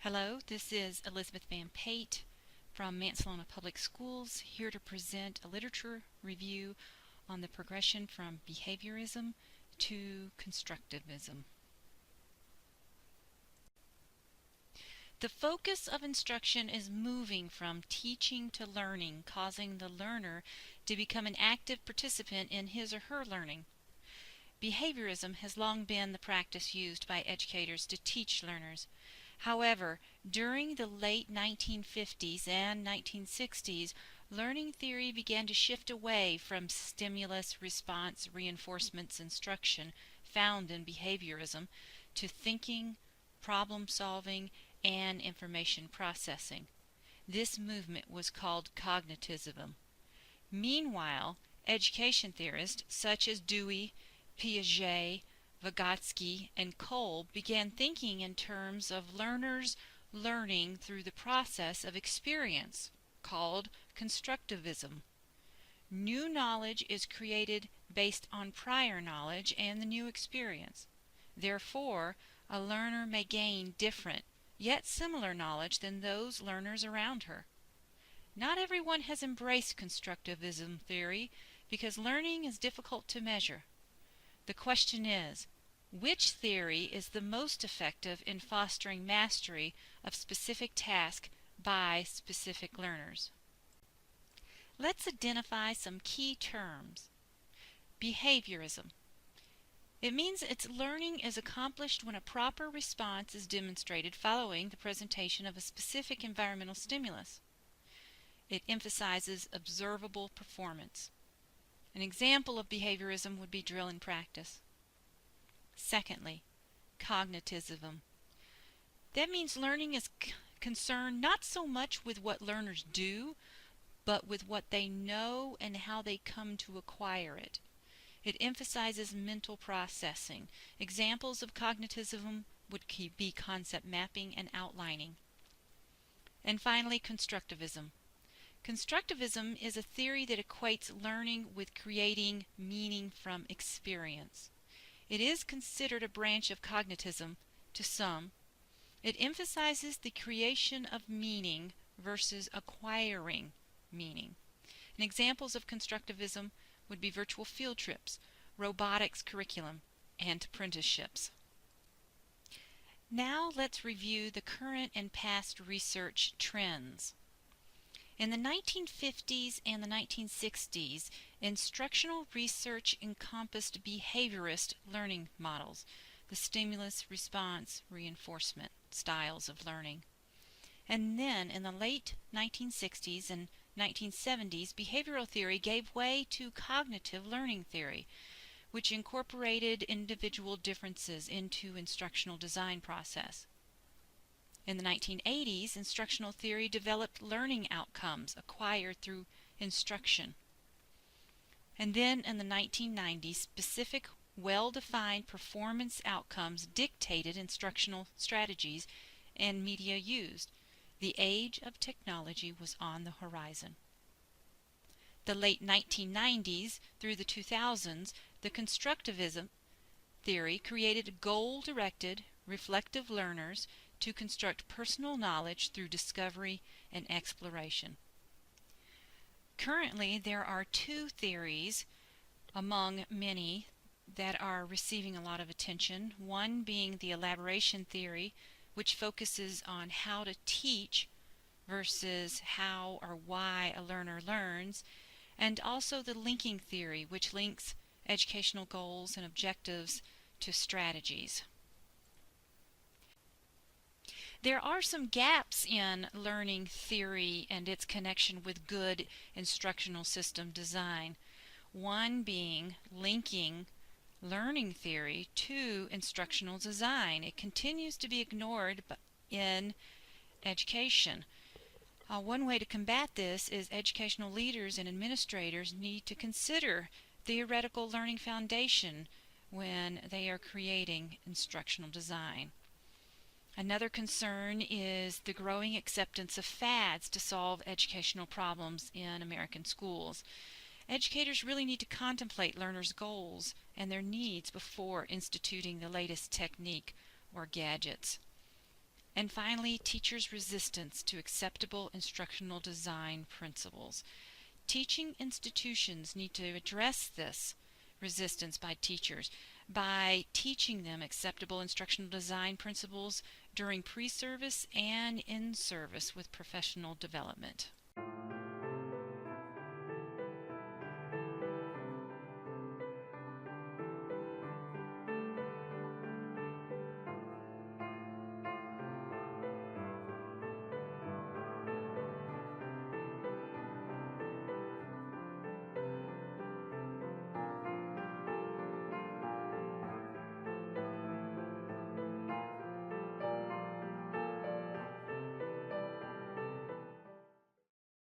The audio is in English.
Hello, this is Elizabeth Van Pate from Mansalona Public Schools, here to present a literature review on the progression from behaviorism to constructivism. The focus of instruction is moving from teaching to learning, causing the learner to become an active participant in his or her learning. Behaviorism has long been the practice used by educators to teach learners. However, during the late 1950s and 1960s, learning theory began to shift away from stimulus, response, reinforcements, instruction found in behaviorism to thinking, problem solving, and information processing. This movement was called cognitivism. Meanwhile, education theorists such as Dewey, Piaget, Vygotsky, and Cole began thinking in terms of learners learning through the process of experience, called constructivism. New knowledge is created based on prior knowledge and the new experience. Therefore, a learner may gain different, yet similar knowledge than those learners around her. Not everyone has embraced constructivism theory because learning is difficult to measure. The question is, which theory is the most effective in fostering mastery of specific tasks by specific learners? Let's identify some key terms. Behaviorism. It means its learning is accomplished when a proper response is demonstrated following the presentation of a specific environmental stimulus. It emphasizes observable performance. An example of behaviorism would be drill and practice. Secondly, cognitivism. That means learning is concerned not so much with what learners do, but with what they know and how they come to acquire it. It emphasizes mental processing. Examples of cognitivism would be concept mapping and outlining. And finally, constructivism. Constructivism is a theory that equates learning with creating meaning from experience. It is considered a branch of cognitivism to some. It emphasizes the creation of meaning versus acquiring meaning. And examples of constructivism would be virtual field trips, robotics curriculum, and apprenticeships. Now let's review the current and past research trends. In the 1950s and the 1960s, instructional research encompassed behaviorist learning models, the stimulus, response, reinforcement styles of learning. And then in the late 1960s and 1970s, behavioral theory gave way to cognitive learning theory, which incorporated individual differences into instructional design process. In the 1980s, instructional theory developed learning outcomes acquired through instruction. And then in the 1990s, specific, well-defined performance outcomes dictated instructional strategies and media used. The age of technology was on the horizon. The late 1990s through the 2000s, the constructivism theory created goal-directed, reflective learners to construct personal knowledge through discovery and exploration. Currently, there are two theories among many that are receiving a lot of attention, one being the elaboration theory, which focuses on how to teach versus how or why a learner learns, and also the linking theory, which links educational goals and objectives to strategies. There are some gaps in learning theory and its connection with good instructional system design. One being linking learning theory to instructional design. It continues to be ignored in education. One way to combat this is educational leaders and administrators need to consider theoretical learning foundation when they are creating instructional design. Another concern is the growing acceptance of fads to solve educational problems in American schools. Educators really need to contemplate learners' goals and their needs before instituting the latest technique or gadgets. And finally, teachers' resistance to acceptable instructional design principles. Teaching institutions need to address this resistance by teachers by teaching them acceptable instructional design principles during pre-service and in service with professional development.